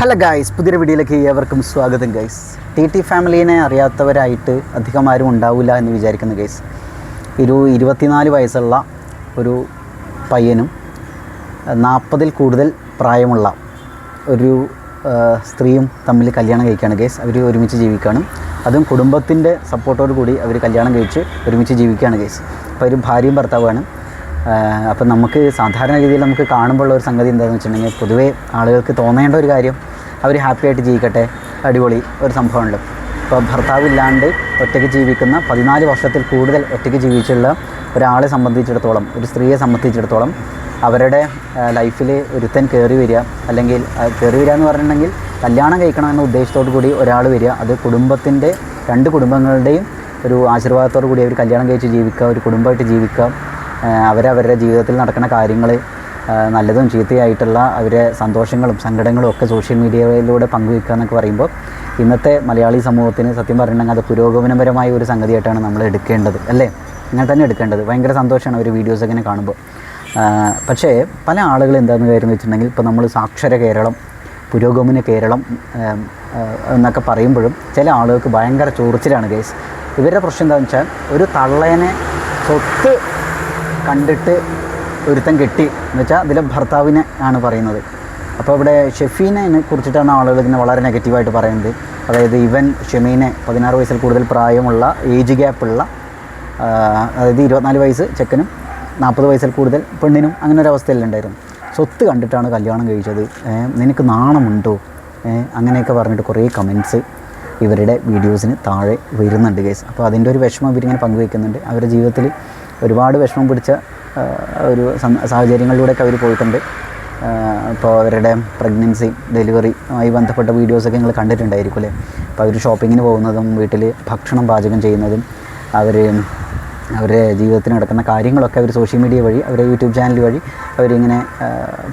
Hello guys, പുതിയൊരു വീഡിയോയിലേക്ക് ഏവർക്കും സ്വാഗതം ഗൈസ്. ടി ഫാമിലീനെ അറിയാത്തവരായിട്ട് അധികം ആരും ഉണ്ടാവില്ല എന്ന് വിചാരിക്കുന്നു ഗൈസ്. 24 വയസ്സുള്ള ഒരു പയ്യനും 40-ൽ കൂടുതൽ പ്രായമുള്ള ഒരു സ്ത്രീയും തമ്മിൽ കല്യാണം കഴിക്കുകയാണ് ഗൈസ്. അവർ ഒരുമിച്ച് ജീവിക്കുകയാണ്. അതും കുടുംബത്തിൻ്റെ സപ്പോർട്ടോടു കൂടി അവർ കല്യാണം കഴിച്ച് ഒരുമിച്ച് ജീവിക്കുകയാണ് ഗൈസ്. അപ്പോൾ ഒരു ഭാര്യയും ഭർത്താവാണ്. അപ്പം നമുക്ക് സാധാരണ രീതിയിൽ നമുക്ക് കാണുമ്പോൾ ഒരു സംഗതി എന്താണെന്ന് വെച്ചിട്ടുണ്ടെങ്കിൽ, പൊതുവേ ആളുകൾക്ക് തോന്നേണ്ട ഒരു കാര്യം അവർ ഹാപ്പി ആയിട്ട് ജീവിക്കട്ടെ, അടിപൊളി ഒരു സംഭവമുണ്ട്. ഇപ്പോൾ ഭർത്താവില്ലാണ്ട് ഒറ്റയ്ക്ക് ജീവിക്കുന്ന 14 വർഷത്തിൽ കൂടുതൽ ഒറ്റയ്ക്ക് ജീവിച്ചുള്ള ഒരാളെ സംബന്ധിച്ചിടത്തോളം, ഒരു സ്ത്രീയെ സംബന്ധിച്ചിടത്തോളം അവരുടെ ലൈഫിൽ ഒരുത്തൻ കയറി വരിക, അല്ലെങ്കിൽ കയറി വരിക എന്ന് പറഞ്ഞിട്ടുണ്ടെങ്കിൽ കല്യാണം കഴിക്കണമെന്ന ഉദ്ദേശത്തോടു കൂടി ഒരാൾ വരിക, അത് കുടുംബത്തിൻ്റെ 2 കുടുംബങ്ങളുടെയും ഒരു ആശീർവാദത്തോടു കൂടി അവർ കല്യാണം കഴിച്ച് ജീവിക്കുക, ഒരു കുടുംബമായിട്ട് ജീവിക്കുക, അവരവരുടെ ജീവിതത്തിൽ നടക്കുന്ന കാര്യങ്ങൾ നല്ലതും ചീത്തയായിട്ടുള്ള അവരെ സന്തോഷങ്ങളും സങ്കടങ്ങളും ഒക്കെ സോഷ്യൽ മീഡിയയിലൂടെ പങ്കുവയ്ക്കുക എന്നൊക്കെ പറയുമ്പോൾ ഇന്നത്തെ മലയാളി സമൂഹത്തിന് സത്യം പറഞ്ഞിട്ടുണ്ടെങ്കിൽ അത് പുരോഗമനപരമായ ഒരു സംഗതിയായിട്ടാണ് നമ്മൾ എടുക്കേണ്ടത്, അല്ലേ? ഇങ്ങനെ തന്നെ എടുക്കേണ്ടത്. ഭയങ്കര സന്തോഷമാണ് ഒരു വീഡിയോസ് ഇങ്ങനെ കാണുമ്പോൾ. പക്ഷേ പല ആളുകൾ എന്താണെന്ന് കാര്യം വെച്ചിട്ടുണ്ടെങ്കിൽ, ഇപ്പോൾ നമ്മൾ സാക്ഷര കേരളം, പുരോഗമന കേരളം എന്നൊക്കെ പറയുമ്പോഴും ചില ആളുകൾക്ക് ഭയങ്കര ചൊറിച്ചിലാണ് ഗൈസ്. ഇവരുടെ പ്രശ്നം എന്താണെന്ന് വെച്ചാൽ, ഒരു തള്ളേനെ സ്വത്ത് കണ്ടിട്ട് ഒരുത്തൻ കെട്ടി എന്ന് വെച്ചാൽ അതിലെ ഭർത്താവിനെ ആണ് പറയുന്നത്. അപ്പോൾ ഇവിടെ ഷെഫീനെ കുറിച്ചിട്ടാണ് ആളുകൾ ഇങ്ങനെ വളരെ നെഗറ്റീവായിട്ട് പറയുന്നത്. അതായത് ഷെമീനെ 16 വയസ്സിൽ കൂടുതൽ പ്രായമുള്ള ഏജ് ഗ്യാപ്പുള്ള, അതായത് 24 വയസ്സ് ചെക്കനും 40 വയസ്സിൽ കൂടുതൽ പെണ്ണിനും അങ്ങനെ ഒരു അവസ്ഥയിലുണ്ടായിരുന്നു. സ്വത്ത് കണ്ടിട്ടാണ് കല്യാണം കഴിച്ചത്, നിനക്ക് നാണമുണ്ടോ, അങ്ങനെയൊക്കെ പറഞ്ഞിട്ട് കുറേ കമൻറ്റ്സ് ഇവരുടെ വീഡിയോസിന് താഴെ വരുന്നുണ്ട് ഗൈസ്. അപ്പോൾ അതിൻ്റെ ഒരു വിഷമം ഇവരിങ്ങനെ പങ്കുവയ്ക്കുന്നുണ്ട്. അവരുടെ ജീവിതത്തിൽ ഒരുപാട് വിഷമം പിടിച്ച ഒരു സാഹചര്യങ്ങളിലൂടെയൊക്കെ അവർ പോയിട്ടുണ്ട്. ഇപ്പോൾ അവരുടെ പ്രഗ്നൻസി, ഡെലിവറിയുമായി ബന്ധപ്പെട്ട വീഡിയോസൊക്കെ നിങ്ങൾ കണ്ടിട്ടുണ്ടായിരിക്കും അല്ലേ? അപ്പോൾ അവർ ഷോപ്പിങ്ങിന് പോകുന്നതും വീട്ടിൽ ഭക്ഷണം പാചകം ചെയ്യുന്നതും അവരുടെ ജീവിതത്തിൽ നടക്കുന്ന കാര്യങ്ങളൊക്കെ അവർ സോഷ്യൽ മീഡിയ വഴി, അവരുടെ യൂട്യൂബ് ചാനൽ വഴി അവരിങ്ങനെ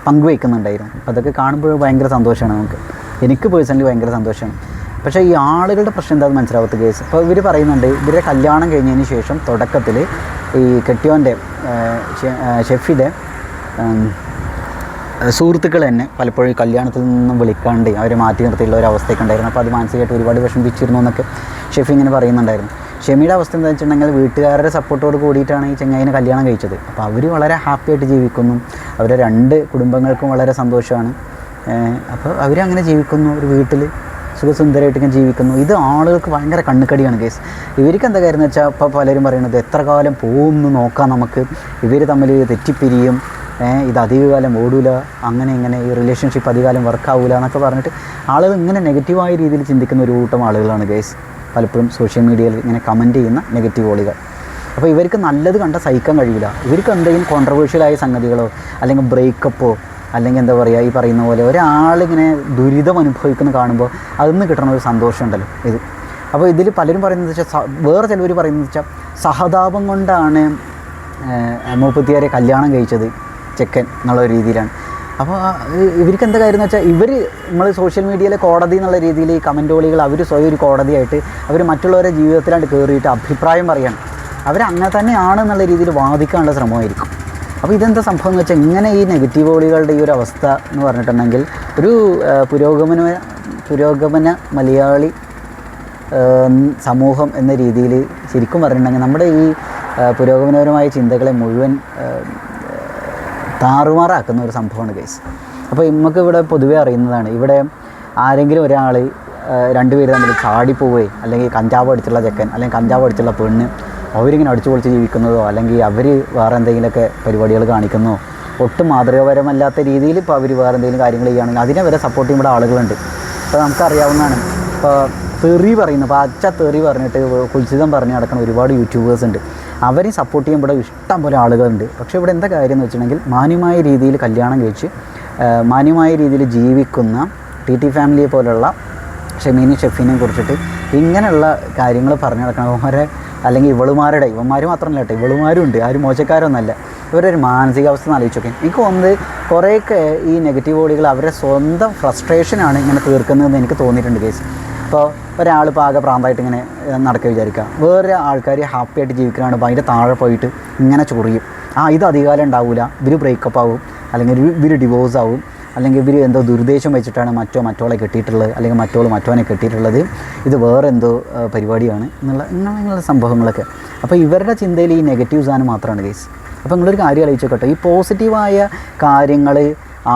പങ്കുവയ്ക്കുന്നുണ്ടായിരുന്നു. അപ്പോൾ അതൊക്കെ കാണുമ്പോൾ ഭയങ്കര സന്തോഷമാണ് നമുക്ക്. എനിക്ക് പേഴ്സണലി ഭയങ്കര സന്തോഷമാണ്. പക്ഷേ ഈ ആളുകളുടെ പ്രശ്നം എന്താണെന്ന് മനസ്സിലാവാത്ത കേസ്. ഇപ്പോൾ ഇവർ പറയുന്നുണ്ട്, ഇവരുടെ കല്യാണം കഴിഞ്ഞതിന് ശേഷം തുടക്കത്തിൽ ഈ കെട്ടിയോൻ്റെ ഷെഫിയുടെ സുഹൃത്തുക്കൾ തന്നെ പലപ്പോഴും കല്യാണത്തിൽ നിന്നും വിളിക്കാണ്ട് അവരെ മാറ്റി നിർത്തിയുള്ള ഒരു അവസ്ഥയൊക്കെ ഉണ്ടായിരുന്നു. അപ്പോൾ അത് മാനസികമായിട്ട് ഒരുപാട് വിഷമിപ്പിച്ചിരുന്നു എന്നൊക്കെ ഷെഫി ഇങ്ങനെ പറയുന്നുണ്ടായിരുന്നു. ഷെമിയുടെ അവസ്ഥ എന്താ വെച്ചിട്ടുണ്ടെങ്കിൽ, വീട്ടുകാരുടെ സപ്പോർട്ടോട് കൂടിയിട്ടാണ് ഈ ചെങ്ങായിനെ കല്യാണം കഴിച്ചത്. അപ്പോൾ അവർ വളരെ ഹാപ്പി ആയിട്ട് ജീവിക്കുന്നു, അവരുടെ 2 കുടുംബങ്ങൾക്കും വളരെ സന്തോഷമാണ്. അപ്പോൾ അവരങ്ങനെ ജീവിക്കുന്നു, ഒരു വീട്ടിൽ സുഖസുന്ദരമായിട്ട് ഇങ്ങനെ ജീവിക്കുന്നു. ഇത് ആളുകൾക്ക് ഭയങ്കര കണ്ണുകടിയാണ് കേസ്. ഇവർക്ക് എന്താ കാര്യം എന്ന് വെച്ചാൽ, ഇപ്പോൾ പലരും പറയുന്നത് എത്ര കാലം പോകും എന്ന് നോക്കാം നമുക്ക്, ഇവർ തമ്മിൽ തെറ്റിപ്പിരിയും, ഇത് അധികകാലം ഓടൂല, അങ്ങനെ ഇങ്ങനെ ഈ റിലേഷൻഷിപ്പ് അധികകാലം വർക്കാവില്ല എന്നൊക്കെ പറഞ്ഞിട്ട് ആളുകൾ ഇങ്ങനെ നെഗറ്റീവായ രീതിയിൽ ചിന്തിക്കുന്ന ഒരു കൂട്ടം ആളുകളാണ് ഗൈസ്. പലപ്പോഴും സോഷ്യൽ മീഡിയയിൽ ഇങ്ങനെ കമൻറ്റ് ചെയ്യുന്ന നെഗറ്റീവ് ഓളികൾ. അപ്പോൾ ഇവർക്ക് നല്ലത് കണ്ട സഹിക്കാൻ കഴിയില്ല. ഇവർക്ക് എന്തെങ്കിലും കോൺട്രവേഴ്ഷ്യലായ സംഗതികളോ അല്ലെങ്കിൽ ബ്രേക്കപ്പോ അല്ലെങ്കിൽ എന്താ പറയുക, ഈ പറയുന്ന പോലെ ഒരാളിങ്ങനെ ദുരിതം അനുഭവിക്കുന്ന കാണുമ്പോൾ അതിൽ കിട്ടുന്ന ഒരു സന്തോഷം ഉണ്ടല്ലോ ഇത്. അപ്പോൾ ഇതിൽ പലരും പറയുന്നത് വെച്ചാൽ, വേറെ ചിലവർ പറയുന്നത് വെച്ചാൽ സഹതാപം കൊണ്ടാണ് മൂപ്പത്തിയാരെ കല്യാണം കഴിച്ചത് ചെക്കൻ എന്നുള്ള രീതിയിലാണ്. അപ്പോൾ ഇവർക്ക് എന്താ കാര്യം എന്ന് വെച്ചാൽ, നമ്മൾ സോഷ്യൽ മീഡിയയിലെ കോടതി എന്നുള്ള രീതിയിൽ ഈ കമൻറ്റോളികൾ അവർ സ്വയം ഒരു കോടതിയായിട്ട് അവർ മറ്റുള്ളവരുടെ ജീവിതത്തിലാണ്ട് കയറിയിട്ട് അഭിപ്രായം പറയണം, അവരങ്ങനെ തന്നെയാണെന്നുള്ള രീതിയിൽ വാദിക്കാനുള്ള ശ്രമമായിരിക്കും. അപ്പോൾ ഇതെന്താ സംഭവം എന്ന് വെച്ചാൽ, ഇങ്ങനെ ഈ നെഗറ്റീവ് ഓളികളുടെ ഈ ഒരു അവസ്ഥ എന്ന് പറഞ്ഞിട്ടുണ്ടെങ്കിൽ, ഒരു പുരോഗമന മലയാളി സമൂഹം എന്ന രീതിയിൽ ശരിക്കും പറഞ്ഞിട്ടുണ്ടെങ്കിൽ നമ്മുടെ ഈ പുരോഗമനപരമായ ചിന്തകളെ മുഴുവൻ താറുമാറാക്കുന്ന ഒരു സംഭവമാണ് ഗൈസ്. അപ്പോൾ നമുക്ക് ഇവിടെ പൊതുവേ അറിയുന്നതാണ്, ഇവിടെ ആരെങ്കിലും ഒരാൾ 2 പേര് തമ്മിൽ ചാടിപ്പോവുകയും, അല്ലെങ്കിൽ കഞ്ചാവ് അടിച്ചുള്ള ചെക്കൻ അല്ലെങ്കിൽ കഞ്ചാവ് അടിച്ചുള്ള പെണ്ണ് അവരിങ്ങനെ അടിച്ചു പൊളിച്ച് ജീവിക്കുന്നതോ, അല്ലെങ്കിൽ അവർ വേറെ എന്തെങ്കിലുമൊക്കെ പരിപാടികൾ കാണിക്കുന്നതോ, ഒട്ടും മാതൃകാപരമല്ലാത്ത രീതിയിൽ ഇപ്പോൾ അവർ വേറെ എന്തെങ്കിലും കാര്യങ്ങൾ ചെയ്യുകയാണെങ്കിൽ അതിനെ വരെ സപ്പോർട്ട് ചെയ്യുമ്പോൾ ആളുകളുണ്ട്. ഇപ്പോൾ നമുക്കറിയാവുന്നതാണ്, ഇപ്പോൾ തെറി പറയുന്നു, ഇപ്പോൾ തെറി പറഞ്ഞിട്ട് കുൽസിതം പറഞ്ഞ് നടക്കുന്ന ഒരുപാട് യൂട്യൂബേഴ്സ് ഉണ്ട്. അവരെയും സപ്പോർട്ട് ചെയ്യുമ്പോൾ ഇഷ്ടം പോലെ ആളുകളുണ്ട്. പക്ഷേ ഇവിടെ എന്താ കാര്യം എന്ന് വെച്ചിട്ടുണ്ടെങ്കിൽ, മാന്യമായ രീതിയിൽ കല്യാണം കഴിച്ച് മാന്യമായ രീതിയിൽ ജീവിക്കുന്ന ടി ഫാമിലിയെ പോലുള്ള ഷെഫീനെ കുറിച്ചിട്ട് ഇങ്ങനെയുള്ള കാര്യങ്ങൾ പറഞ്ഞു നടക്കണവരെ, അല്ലെങ്കിൽ ഇവന്മാർ മാത്രമല്ല കേട്ടോ, ഇവളുമാരും ഉണ്ട്, ആരും മോശക്കാരൊന്നുമല്ല. ഇവരൊരു മാനസികാവസ്ഥ ആലോചിച്ചൊക്കെ എനിക്ക് തോന്നുന്നത് കുറേയൊക്കെ ഈ നെഗറ്റീവ് ഓടികൾ അവരുടെ സ്വന്തം ഫ്രസ്ട്രേഷനാണ് ഇങ്ങനെ തീർക്കുന്നതെന്ന് എനിക്ക് തോന്നിയിട്ടുണ്ട് കേസ്. ഇപ്പോൾ ഒരാൾ ഇപ്പോൾ ആകെ പ്രാന്തമായിട്ട് ഇങ്ങനെ നടക്കുക വിചാരിക്കുക, വേറെ ആൾക്കാർ ഹാപ്പി ആയിട്ട് ജീവിക്കുകയാണ്. അപ്പോൾ അതിൻ്റെ താഴെ പോയിട്ട് ഇങ്ങനെ ചൊറിയും, ഇത് അധികാലം ഉണ്ടാവില്ല, ഇവർ ബ്രേക്കപ്പ് ആവും, അല്ലെങ്കിൽ ഇവർ ഡിവോഴ്സ് ആവും, അല്ലെങ്കിൽ ഇവർ എന്തോ ദുരുദ്ദേശം വെച്ചിട്ടാണ് മറ്റോളെ കെട്ടിയിട്ടുള്ളത്, അല്ലെങ്കിൽ മറ്റോനെ കെട്ടിയിട്ടുള്ളത്, ഇത് വേറെ എന്തോ പരിപാടിയാണ് ഇങ്ങനെയുള്ള സംഭവങ്ങളൊക്കെ. അപ്പോൾ ഇവരുടെ ചിന്തയിൽ ഈ നെഗറ്റീവ് സാധനം മാത്രമാണ് കേസ്. അപ്പോൾ നിങ്ങളൊരു കാര്യം ആലോചിച്ചോട്ടെ, ഈ പോസിറ്റീവായ കാര്യങ്ങൾ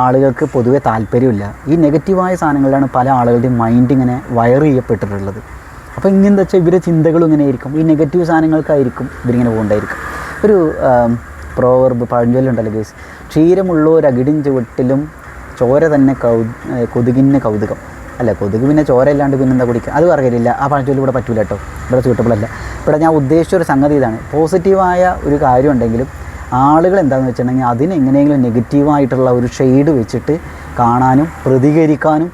ആളുകൾക്ക് പൊതുവെ താല്പര്യമില്ല. ഈ നെഗറ്റീവായ സാധനങ്ങളിലാണ് പല ആളുകളുടെയും മൈൻഡ് ഇങ്ങനെ വയർ ചെയ്യപ്പെട്ടിട്ടുള്ളത്. അപ്പോൾ ഇങ്ങനെന്താ വെച്ചാൽ ഇവരുടെ ചിന്തകളും ഇങ്ങനെ ആയിരിക്കും, ഈ നെഗറ്റീവ് സാധനങ്ങൾക്കായിരിക്കും ഇവരിങ്ങനെ പോകണ്ടായിരിക്കും. ഒരു പ്രോവർബ് പഴഞ്ചൊല്ലുണ്ടല്ലോ കേസ്, ക്ഷീരമുള്ളൊരകിടിൻ ചുവട്ടിലും ചോര തന്നെ കൊതുകിന് കൗതുകം. അല്ല, കൊതുക് പിന്നെ ചോര ഇല്ലാണ്ട് പിന്നെ എന്താ കുടിക്കുക, അത് പറയില്ല. ആ പഴഞ്ചൊല്ല് ഇവിടെ പറ്റൂല കേട്ടോ, ഇവിടെ സ്യൂട്ടബിളല്ല. ഇവിടെ ഞാൻ ഉദ്ദേശിച്ച ഒരു സംഗതി ഇതാണ്, പോസിറ്റീവായ ഒരു കാര്യം ഉണ്ടെങ്കിലും ആളുകൾ എന്താണെന്ന് വെച്ചിട്ടുണ്ടെങ്കിൽ അതിന് എങ്ങനെയെങ്കിലും നെഗറ്റീവായിട്ടുള്ള ഒരു ഷെയ്ഡ് വെച്ചിട്ട് കാണാനും പ്രതികരിക്കാനും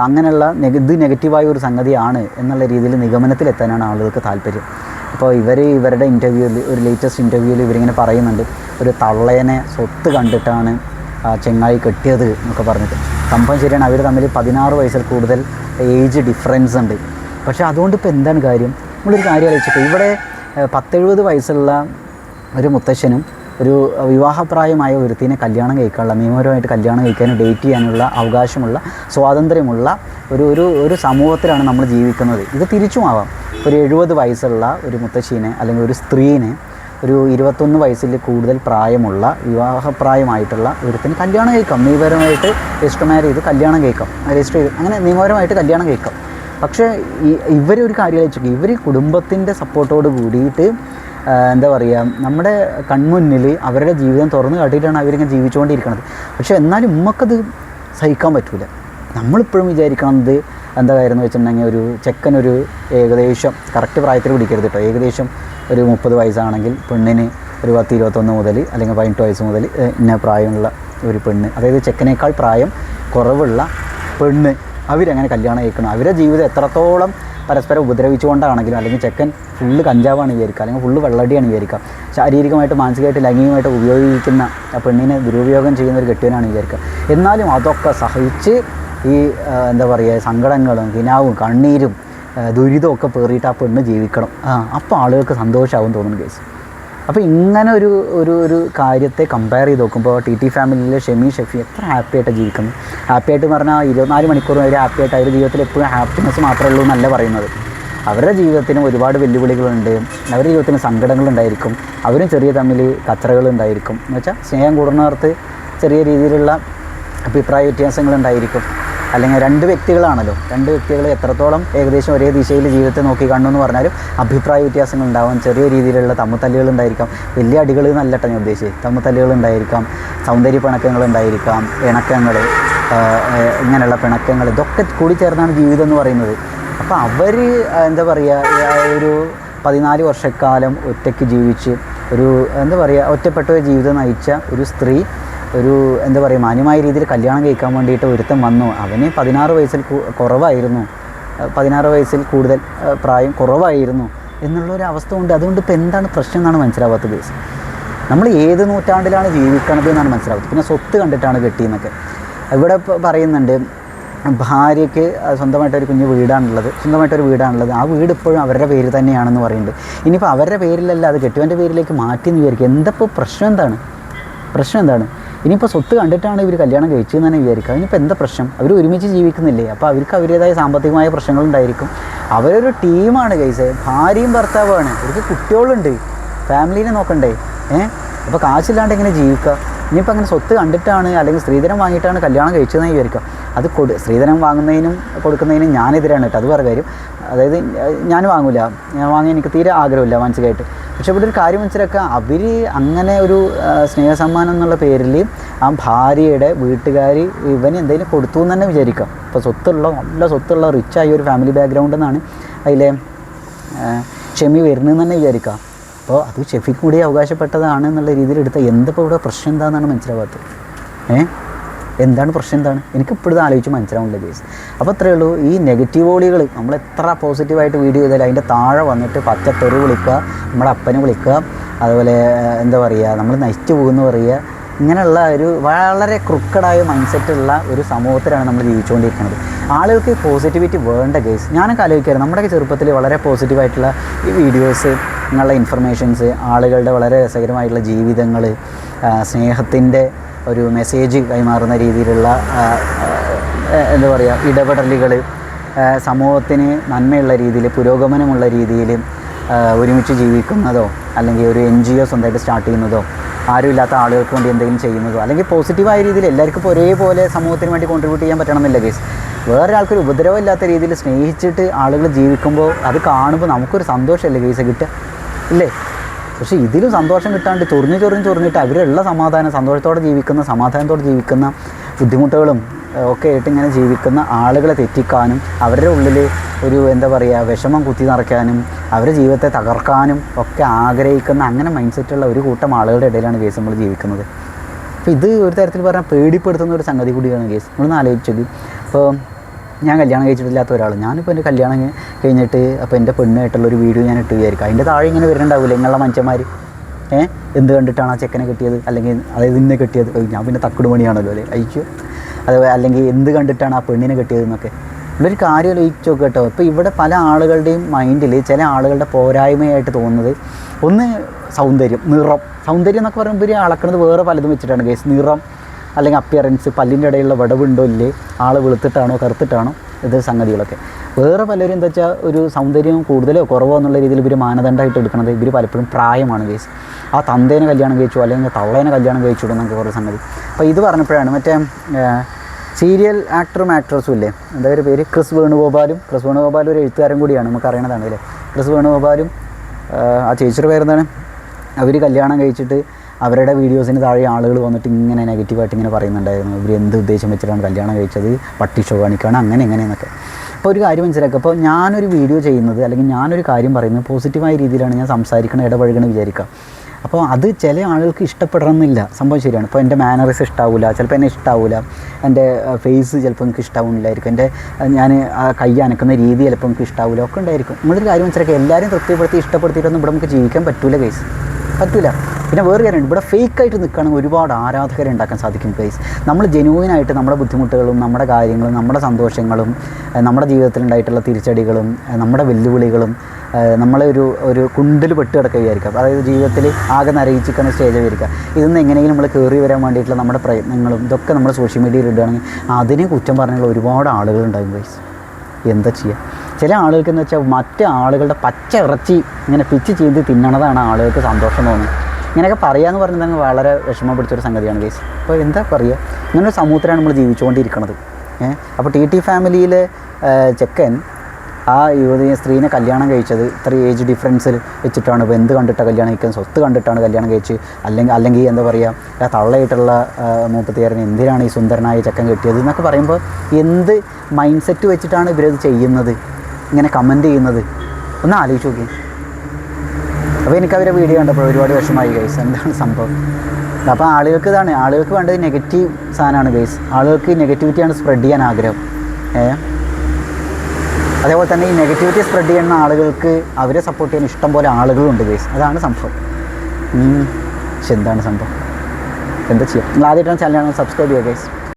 അങ്ങനെയുള്ള ഇത് നെഗറ്റീവായ ഒരു സംഗതിയാണ് എന്നുള്ള രീതിയിൽ നിഗമനത്തിലെത്താനാണ് ആളുകൾക്ക് താല്പര്യം. അപ്പോൾ ഇവരുടെ ഇൻ്റർവ്യൂവിൽ, ഒരു ലേറ്റസ്റ്റ് ഇൻ്റർവ്യൂവിൽ ഇവരിങ്ങനെ പറയുന്നുണ്ട്, ഒരു തള്ളേനെ സ്വത്ത് കണ്ടിട്ടാണ് ചെങ്ങായി കെട്ടിയത് എന്നൊക്കെ പറഞ്ഞിട്ട്. സംഭവം ശരിയാണ്, അവർ തമ്മിൽ 16 വയസ്സിൽ കൂടുതൽ ഏജ് ഡിഫറൻസ് ഉണ്ട്. പക്ഷേ അതുകൊണ്ട് ഇപ്പോൾ എന്താണ് കാര്യം? നമ്മളൊരു കാര്യം ആലോചിച്ചിട്ട്, ഇവിടെ 70 വയസ്സുള്ള ഒരു മുത്തശ്ശനും ഒരു വിവാഹപ്രായമായ ഒരുത്തിനെ കല്യാണം കഴിക്കാനുള്ള, നിയമപരമായിട്ട് കല്യാണം കഴിക്കാനും ഡേറ്റ് ചെയ്യാനുള്ള അവകാശമുള്ള, സ്വാതന്ത്ര്യമുള്ള ഒരു സമൂഹത്തിലാണ് നമ്മൾ ജീവിക്കുന്നത്. ഇത് തിരിച്ചുമാവാം. ഒരു 70 വയസ്സുള്ള ഒരു മുത്തശ്ശീനെ അല്ലെങ്കിൽ ഒരു സ്ത്രീനെ ഒരു 21 വയസ്സിൽ കൂടുതൽ പ്രായമുള്ള വിവാഹപ്രായമായിട്ടുള്ള ഒരുത്തിന് കല്യാണം കഴിക്കാം. നിയമപരമായിട്ട് രജിസ്റ്റർ മാരേജ് ചെയ്ത് കല്യാണം കഴിക്കാം, രജിസ്റ്റർ ചെയ്ത് അങ്ങനെ നിയമപരമായിട്ട് കല്യാണം കഴിക്കാം. പക്ഷേ ഇവരൊരു കാര്യം വെച്ചിട്ട്, ഇവർ കുടുംബത്തിൻ്റെ സപ്പോർട്ടോട് കൂടിയിട്ട് എന്താ പറയുക, നമ്മുടെ കൺമുന്നിൽ അവരുടെ ജീവിതം തുറന്നു കാട്ടിയിട്ടാണ് അവരിങ്ങനെ ജീവിച്ചുകൊണ്ടിരിക്കുന്നത്. പക്ഷേ എന്നാലും ഉമ്മക്കത് സഹിക്കാൻ പറ്റില്ല. നമ്മളിപ്പോഴും വിചാരിക്കുന്നത് എന്താ കാര്യം എന്ന് വെച്ചിട്ടുണ്ടെങ്കിൽ, ഒരു ചെക്കനൊരു ഏകദേശം കറക്റ്റ് പ്രായത്തിൽ പിടിക്കരുത് കേട്ടോ, ഏകദേശം ഒരു 30 വയസ്സാണെങ്കിൽ പെണ്ണിന് ഒരു 10-21 മുതൽ അല്ലെങ്കിൽ 18 വയസ്സ് മുതൽ ഇന്ന പ്രായമുള്ള ഒരു പെണ്ണ്, അതായത് ചെക്കനേക്കാൾ പ്രായം കുറവുള്ള പെണ്ണ്, അവരങ്ങനെ കല്യാണം കഴിക്കണം. അവരുടെ ജീവിതം എത്രത്തോളം പരസ്പരം ഉപദ്രവിച്ചുകൊണ്ടാണെങ്കിലും, അല്ലെങ്കിൽ ചെക്കൻ ഫുള്ള് കഞ്ചാവാണ് വിചാരിക്കുക, അല്ലെങ്കിൽ ഫുള്ള് വെള്ളടിയാണ് വിചാരിക്കുക, ശാരീരികമായിട്ട് മാനസികമായിട്ട് ലൈംഗികമായിട്ട് ഉപയോഗിക്കുന്ന ആ പെണ്ണിനെ ദുരുപയോഗം ചെയ്യുന്ന ഒരു കെട്ടിയവനാണ് വിചാരിക്കുക. എന്നാലും അതൊക്കെ സഹിച്ച് ഈ എന്താ പറയുക, സങ്കടങ്ങളും കിനാവും കണ്ണീരും ദുരിതമൊക്കെ പേറിയിട്ട് ആ പെണ്ണ് ജീവിക്കണം. അപ്പോൾ ആളുകൾക്ക് സന്തോഷമാവും തോന്നുന്നു കേസ്. അപ്പോൾ ഇങ്ങനെ ഒരു കാര്യത്തെ കമ്പയർ ചെയ്ത് നോക്കുമ്പോൾ ടി ഫാമിലിയിലെ ഷെഫി എത്ര ഹാപ്പി ആയിട്ട് ജീവിക്കുന്നു. ഹാപ്പി ആയിട്ട് പറഞ്ഞാൽ 24 മണിക്കൂർ വരെ ഹാപ്പി ആയിട്ട്, അവരുടെ ജീവിതത്തിൽ എപ്പോഴും ഹാപ്പിനെസ് മാത്രമേ ഉള്ളൂ എന്നല്ല പറയുന്നത്. അവരുടെ ജീവിതത്തിനും ഒരുപാട് വെല്ലുവിളികളുണ്ട്, അവരുടെ ജീവിതത്തിന് സങ്കടങ്ങളുണ്ടായിരിക്കും, അവരും ചെറിയ തമ്മിൽ കച്ചറകളുണ്ടായിരിക്കും. എന്ന് വെച്ചാൽ സ്നേഹം കൂടുന്നവർക്ക് ചെറിയ രീതിയിലുള്ള അഭിപ്രായ വ്യത്യാസങ്ങളുണ്ടായിരിക്കും. അല്ലെങ്കിൽ 2 വ്യക്തികളാണല്ലോ, 2 വ്യക്തികൾ എത്രത്തോളം ഏകദേശം ഒരേ ദിശയിൽ ജീവിതത്തെ നോക്കി കാണുന്നു എന്ന് പറഞ്ഞാലും അഭിപ്രായ വ്യത്യാസങ്ങൾ ഉണ്ടാവാം, ചെറിയ രീതിയിലുള്ള തമ്മിത്തല്ലുകൾ ഉണ്ടായിരിക്കാം. വലിയ അടികൾ എന്നല്ലട്ടോ ഞാൻ ഉദ്ദേശിച്ചത്, തമ്മിത്തല്ലുകൾ ഉണ്ടായിരിക്കാം, സൗന്ദര്യ പിണക്കങ്ങൾ ഉണ്ടായിരിക്കാം, ഇണക്കങ്ങൾ, ഇങ്ങനെയുള്ള പിണക്കങ്ങൾ, ഇതൊക്കെ കൂടി ചേർന്നാണ് ജീവിതം എന്ന് പറയുന്നത്. അപ്പോൾ അവർ എന്താ പറയുക, ഒരു 14 വർഷക്കാലം ഒറ്റയ്ക്ക് ജീവിച്ച് ഒരു എന്താ പറയുക ഒറ്റപ്പെട്ട ഒരു ജീവിതം നയിച്ച ഒരു സ്ത്രീ ഒരു എന്താ പറയുക മാന്യമായ രീതിയിൽ കല്യാണം കഴിക്കാൻ വേണ്ടിയിട്ട് ഒരുത്തം വന്നു. അവന് 16 വയസ്സിൽ കുറവായിരുന്നു, 16 വയസ്സിൽ കൂടുതൽ പ്രായം കുറവായിരുന്നു എന്നുള്ളൊരു അവസ്ഥ ഉണ്ട്. അതുകൊണ്ട് ഇപ്പോൾ എന്താണ് പ്രശ്നം എന്നാണ് മനസ്സിലാവാത്തത്. നമ്മൾ ഏത് നൂറ്റാണ്ടിലാണ് ജീവിക്കണത് എന്നാണ് മനസ്സിലാവുന്നത്. പിന്നെ സ്വത്ത് കണ്ടിട്ടാണ് കെട്ടിയെന്നൊക്കെ ഇവിടെ പറയുന്നുണ്ട്. ഭാര്യയ്ക്ക് സ്വന്തമായിട്ടൊരു കുഞ്ഞു വീടാണുള്ളത്, സ്വന്തമായിട്ടൊരു വീടാണുള്ളത്, ആ വീട് ഇപ്പോഴും അവരുടെ പേര് തന്നെയാണെന്ന് പറയുന്നുണ്ട്. ഇനിയിപ്പോൾ അവരുടെ പേരിലല്ല, അത് കെട്ടിയവൻ്റെ പേരിലേക്ക് മാറ്റിയെന്ന് വിചാരിക്കുക. എന്തപ്പോൾ പ്രശ്നം എന്താണ്? ഇനിയിപ്പോൾ സ്വത്ത് കണ്ടിട്ടാണ് ഇവർ കല്യാണം കഴിച്ചതെന്ന് തന്നെ വിചാരിക്കുക. അതിനിപ്പോൾ എന്താ പ്രശ്നം? അവർ ഒരുമിച്ച് ജീവിക്കുന്നില്ലേ? അപ്പോൾ അവർക്ക് അവരുടേതായ സാമ്പത്തികമായ പ്രശ്നങ്ങളുണ്ടായിരിക്കും. അവരൊരു ടീമാണ് കേസ്, ഭാര്യയും ഭർത്താവുമാണ്, അവർക്ക് കുട്ടികളുണ്ട്, ഫാമിലീനെ നോക്കണ്ടേ? അപ്പോൾ കാശില്ലാണ്ട് എങ്ങനെ ജീവിക്കുക? ഇനിയിപ്പോൾ അങ്ങനെ സ്വത്ത് കണ്ടിട്ടാണ് അല്ലെങ്കിൽ സ്ത്രീധനം വാങ്ങിയിട്ടാണ് കല്യാണം കഴിച്ചതെന്ന് വിചാരിക്കുക. അത് സ്ത്രീധനം വാങ്ങുന്നതിനും കൊടുക്കുന്നതിനും ഞാനെതിരാണ് കേട്ടോ, അത് വേറെ കാര്യം. അതായത് ഞാൻ വാങ്ങില്ല, ഞാൻ വാങ്ങാൻ എനിക്ക് തീരെ ആഗ്രഹമില്ല മാനസികമായിട്ട്. പക്ഷേ ഇവിടെ ഒരു കാര്യം മനസ്സിലാക്കുക, അവർ അങ്ങനെ ഒരു സ്നേഹസമ്മാനം എന്നുള്ള പേരിൽ ആ ഭാര്യയുടെ വീട്ടുകാർ ഇവന് എന്തെങ്കിലും കൊടുത്തു എന്ന് തന്നെ വിചാരിക്കാം. ഇപ്പോൾ നല്ല സ്വത്തുള്ള റിച്ചായ ഒരു ഫാമിലി ബാക്ക്ഗ്രൗണ്ട് എന്നാണ് അതിലെ ഷെമി വരുന്നതെന്ന് തന്നെ വിചാരിക്കാം. അപ്പോൾ അത് ഷെഫിക്ക് കൂടി അവകാശപ്പെട്ടതാണ് എന്നുള്ള രീതിയിൽ എടുത്ത എന്തപ്പോൾ ഇവിടെ പ്രശ്നം എന്താണെന്നാണ് മനസ്സിലാവാത്തത്. എന്താണ് പ്രശ്നം? എന്താണ് എനിക്കിപ്പോഴും ആലോചിച്ച് മനസ്സിലാവുന്നില്ല കേസ്. അപ്പോൾ അത്രയേ ഉള്ളൂ. ഈ നെഗറ്റീവ് ഓളികൾ നമ്മൾ എത്ര പോസിറ്റീവായിട്ട് വീഡിയോ ചെയ്താലും അതിൻ്റെ താഴെ വന്നിട്ട് പച്ചത്തെറി വിളിക്കുക, നമ്മുടെ അപ്പനെ വിളിക്കുക, അതുപോലെ എന്താ പറയുക നമ്മൾ നശിച്ചു പോകുമെന്ന് പറയുക, ഇങ്ങനെയുള്ള ഒരു വളരെ ക്രുക്കഡായ മൈൻഡ് സെറ്റുള്ള ഒരു സമൂഹത്തിലാണ് നമ്മൾ ജീവിച്ചുകൊണ്ടിരിക്കുന്നത്. ആളുകൾക്ക് പോസിറ്റിവിറ്റി വേണ്ട കേസ്. ഞാനൊക്കെ ആലോചിക്കാറ് നമ്മുടെയൊക്കെ ചെറുപ്പത്തിൽ വളരെ പോസിറ്റീവായിട്ടുള്ള ഈ വീഡിയോസ്, ഇങ്ങനെയുള്ള ഇൻഫർമേഷൻസ്, ആളുകളുടെ വളരെ രസകരമായിട്ടുള്ള ജീവിതങ്ങൾ, സ്നേഹത്തിൻ്റെ ഒരു മെസ്സേജ് കൈമാറുന്ന രീതിയിലുള്ള എന്താ പറയുക ഇടപെടലുകൾ, സമൂഹത്തിന് നന്മയുള്ള രീതിയിൽ, പുരോഗമനമുള്ള രീതിയിൽ ഒരുമിച്ച് ജീവിക്കുന്നതോ, അല്ലെങ്കിൽ ഒരു NGO സ്വന്തമായിട്ട് സ്റ്റാർട്ട് ചെയ്യുന്നതോ, ആരുമില്ലാത്ത ആളുകൾക്ക് വേണ്ടി എന്തെങ്കിലും ചെയ്യുന്നതോ, അല്ലെങ്കിൽ പോസിറ്റീവായ രീതിയിൽ എല്ലാവർക്കും ഇപ്പോൾ ഒരേപോലെ സമൂഹത്തിന് വേണ്ടി കോൺട്രിബ്യൂട്ട് ചെയ്യാൻ പറ്റണമെന്നില്ല കേസ്. വേറൊരാൾക്കൊരു ഉപദ്രവമില്ലാത്ത രീതിയിൽ സ്നേഹിച്ചിട്ട് ആളുകൾ ജീവിക്കുമ്പോൾ അത് കാണുമ്പോൾ നമുക്കൊരു സന്തോഷമല്ലേ കേസ് കിട്ടുക, ഇല്ലേ? പക്ഷേ ഇതിലും സന്തോഷം കിട്ടാണ്ട് ചൊറിഞ്ഞിട്ട് അവരുള്ള സന്തോഷത്തോടെ ജീവിക്കുന്ന, സമാധാനത്തോടെ ജീവിക്കുന്ന, ബുദ്ധിമുട്ടുകളും ഒക്കെ ആയിട്ട് ഇങ്ങനെ ജീവിക്കുന്ന ആളുകളെ തെറ്റിക്കാനും, അവരുടെ ഉള്ളിൽ ഒരു എന്താ പറയുക വിഷമം കുത്തി നിറയ്ക്കാനും, അവരുടെ ജീവിതത്തെ തകർക്കാനും ഒക്കെ ആഗ്രഹിക്കുന്ന അങ്ങനെ മൈൻഡ് സെറ്റുള്ള ഒരു കൂട്ടം ആളുകളുടെ ഇടയിലാണ് കേസ് നമ്മൾ ജീവിക്കുന്നത്. അപ്പോൾ ഇത് ഒരു തരത്തിൽ പറഞ്ഞാൽ പേടിപ്പെടുത്തുന്ന ഒരു സംഗതി കൂടിയാണ് കേസ്. നമ്മളൊന്ന് ആലോചിച്ചത്. ഇപ്പോൾ ഞാൻ കല്യാണം കഴിച്ചിട്ടില്ലാത്ത ഒരാൾ, ഞാനിപ്പോൾ എൻ്റെ കല്യാണം കഴിഞ്ഞിട്ട് അപ്പോൾ എൻ്റെ പെണ്ണായിട്ടുള്ളൊരു വീഡിയോ ഞാൻ ഇട്ട് വിചാരിക്കും. അതിൻ്റെ താഴെ ഇങ്ങനെ വരുന്നുണ്ടാവില്ല നിങ്ങളുടെ മനുഷ്യന്മാർ, എന്ത് കണ്ടിട്ടാണ് ആ ചെക്കനെ കെട്ടിയത്, അല്ലെങ്കിൽ അതായത് ഇന്നെ കെട്ടിയത്, ഞാൻ പിന്നെ തക്കുട് പണിയാണല്ലോ അല്ലേ അയക്കോ, അത് അല്ലെങ്കിൽ എന്ത് കണ്ടിട്ടാണ് ആ പെണ്ണിനെ കെട്ടിയതെന്നൊക്കെ ഉള്ളൊരു കാര്യം ആലോചിച്ച് നോക്കുക കേട്ടോ. ഇപ്പോൾ ഇവിടെ പല ആളുകളുടെയും മൈൻഡിൽ ചില ആളുകളുടെ പോരായ്മയായിട്ട് തോന്നുന്നത് ഒന്ന് സൗന്ദര്യം എന്നൊക്കെ പറയുമ്പോൾ ഇവർ അളക്കുന്നത് വേറെ പലതും വെച്ചിട്ടാണ് കേസ്. നിറം അല്ലെങ്കിൽ അപ്പിയറൻസ്, പല്ലിൻ്റെ ഇടയിലുള്ള വിടവുണ്ടോ ഇല്ലേ, ആൾ വെളുത്തിട്ടാണോ കറുത്തിട്ടാണോ, ഇത് സംഗതികളൊക്കെ. വേറെ പലരും എന്താ വെച്ചാൽ ഒരു സൗന്ദര്യം കൂടുതലോ കുറവോ എന്നുള്ള രീതിയിൽ ഇവർ മാനദണ്ഡമായിട്ട് എടുക്കുന്നത് ഇവർ പലപ്പോഴും പ്രായമാണ് കേസ്. ആ തന്തേനെ കല്യാണം കഴിച്ചു അല്ലെങ്കിൽ തള്ളേനെ കല്യാണം കഴിച്ചു എന്നൊക്കെ കുറേ സംഗതി. അപ്പോൾ ഇത് പറഞ്ഞപ്പോഴാണ് മറ്റേ സീരിയൽ ആക്ടറും ആക്ട്രസും ഇല്ലേ, എന്താ ഒരു പേര്, ക്രിസ് വേണുഗോപാലും ഒരു എഴുത്തുകാരൻ കൂടിയാണ്, നമുക്ക് അറിയണതാണ് അല്ലേ. ക്രിസ് വേണുഗോപാലും ആ ചേച്ചിയുടെ പേരെന്താണ്, അവർ കല്യാണം കഴിച്ചിട്ട് അവരുടെ വീഡിയോസിന് താഴെ ആളുകൾ വന്നിട്ട് ഇങ്ങനെ നെഗറ്റീവായിട്ട് ഇങ്ങനെ പറയുന്നുണ്ടായിരുന്നു, ഇവർ എന്ത് ഉദ്ദേശം വെച്ചിട്ടാണ് കല്യാണം കഴിച്ചത്, പട്ടി ഷോ കാണിക്കുകയാണ് അങ്ങനെ എന്നൊക്കെ. അപ്പോൾ ഒരു കാര്യം മനസ്സിലാക്കുക, അപ്പോൾ ഞാനൊരു വീഡിയോ ചെയ്യുന്നത് അല്ലെങ്കിൽ ഞാനൊരു കാര്യം പറയുന്നത് പോസിറ്റീവായ രീതിയിലാണ് ഞാൻ സംസാരിക്കണം, ഇടപഴകണം വിചാരിക്കുക. അപ്പോൾ അത് ചില ആളുകൾക്ക് ഇഷ്ടപ്പെടണമെന്നില്ല, സംഭവം ശരിയാണ്. ഇപ്പോൾ എൻ്റെ മാനറിസ് ഇഷ്ടാവില്ല, ചിലപ്പോൾ എന്നെ ഇഷ്ടാവില്ല, എൻ്റെ ഫേസ് ചിലപ്പോൾ എനിക്ക് ഇഷ്ടാവുന്നില്ലായിരിക്കും, എൻ്റെ ഞാൻ കൈ അനക്കുന്ന രീതി ചിലപ്പോൾ എനിക്ക് ഇഷ്ടാവില്ല, ഒക്കെ ഉണ്ടായിരിക്കും. നമ്മളൊരു കാര്യം മനസ്സിലാക്കുക, എല്ലാവരും തൃപ്തിപ്പെടുത്തി ഇഷ്ടപ്പെടുത്തിയിട്ടൊന്നും ഇവിടെ നമുക്ക് ജീവിക്കാൻ പറ്റില്ല പിന്നെ വേറെ കാര്യമുണ്ട്, ഇവിടെ ഫേക്കായിട്ട് നിൽക്കുകയാണെങ്കിൽ ഒരുപാട് ആരാധകരെ ഉണ്ടാക്കാൻ സാധിക്കും ഗൈസ്. നമ്മൾ ജെന്യൂനായിട്ട് നമ്മുടെ ബുദ്ധിമുട്ടുകളും നമ്മുടെ കാര്യങ്ങളും നമ്മുടെ സന്തോഷങ്ങളും നമ്മുടെ ജീവിതത്തിലുണ്ടായിട്ടുള്ള തിരിച്ചടികളും നമ്മുടെ വെല്ലുവിളികളും നമ്മളെ ഒരു കുണ്ടിൽ പെട്ട് കിടക്കുക വിചാരിക്കാം, അതായത് ജീവിതത്തിൽ ആകെ നരയിച്ചിരിക്കുന്ന സ്റ്റേജ് വിചാരിക്കുക. ഇതൊന്നും എങ്ങനെയെങ്കിലും നമ്മൾ കയറി വരാൻ വേണ്ടിയിട്ടുള്ള നമ്മുടെ പ്രയത്നങ്ങളും ഇതൊക്കെ നമ്മൾ സോഷ്യൽ മീഡിയയിൽ ഇടുകയാണെങ്കിൽ അതിനെ കുറ്റം പറഞ്ഞുള്ള ഒരുപാട് ആളുകളുണ്ടാകും ഗൈസ്. എന്താ ചെയ്യുക, ചില ആളുകൾക്ക് എന്ന് വെച്ചാൽ മറ്റു ആളുകളുടെ പച്ച ഇറച്ചി ഇങ്ങനെ പിച്ച് ചെയ്ത് തിന്നണതാണ് ആളുകൾക്ക് സന്തോഷം തോന്നുന്നത്. ഇങ്ങനെയൊക്കെ പറയാമെന്ന് പറഞ്ഞാൽ വളരെ വിഷമം പിടിച്ചൊരു സംഗതിയാണ് ഗൈസ്. അപ്പോൾ എന്താ പറയുക, ഇങ്ങനൊരു സമൂഹത്തിലാണ് നമ്മൾ ജീവിച്ചുകൊണ്ടിരിക്കുന്നത്. അപ്പോൾ TT ഫാമിലിയിലെ ചെക്കൻ ആ സ്ത്രീനെ കല്യാണം കഴിച്ചത് ഇത്ര ഏജ് ഡിഫറൻസിൽ വെച്ചിട്ടാണ്. ഇപ്പോൾ എന്ത് കണ്ടിട്ടാണ് കല്യാണം കഴിക്കുന്നത്, സ്വത്ത് കണ്ടിട്ടാണ് കല്യാണം കഴിച്ച്, അല്ലെങ്കിൽ എന്താ പറയുക, തള്ളയായിട്ടുള്ള 34 എന്തിനാണ് ഈ സുന്ദരനായ ചെക്കൻ കിട്ടിയത് എന്നൊക്കെ പറയുമ്പോൾ എന്ത് മൈൻഡ് സെറ്റ് വെച്ചിട്ടാണ് ഇവരത് ചെയ്യുന്നത്, ഇങ്ങനെ കമൻറ്റ് ചെയ്യുന്നത്, ഒന്ന് ആലോചിച്ച് നോക്കി. അപ്പോൾ എനിക്ക് അവരെ വീഡിയോ കണ്ടപ്പോൾ ഒരുപാട് വിഷമമായി ഗൈസ്. എന്താണ് സംഭവം? അപ്പോൾ ആളുകൾക്ക് വേണ്ടത് നെഗറ്റീവ് സാധനമാണ് ഗൈസ്. ആളുകൾക്ക് നെഗറ്റിവിറ്റിയാണ് സ്പ്രെഡ് ചെയ്യാൻ ആഗ്രഹം. അതേപോലെ തന്നെ ഈ നെഗറ്റിവിറ്റി സ്പ്രെഡ് ചെയ്യുന്ന ആളുകൾക്ക് അവരെ സപ്പോർട്ട് ചെയ്യാൻ ഇഷ്ടം പോലെ ആളുകളുണ്ട് ഗൈസ്. അതാണ് സംഭവം. പക്ഷെ എന്താണ് സംഭവം, എന്താ ചെയ്യുക? നിങ്ങൾ ആദ്യമായിട്ടാണ് ചാനൽ സബ്സ്ക്രൈബ് ചെയ്യുക ഗൈസ്.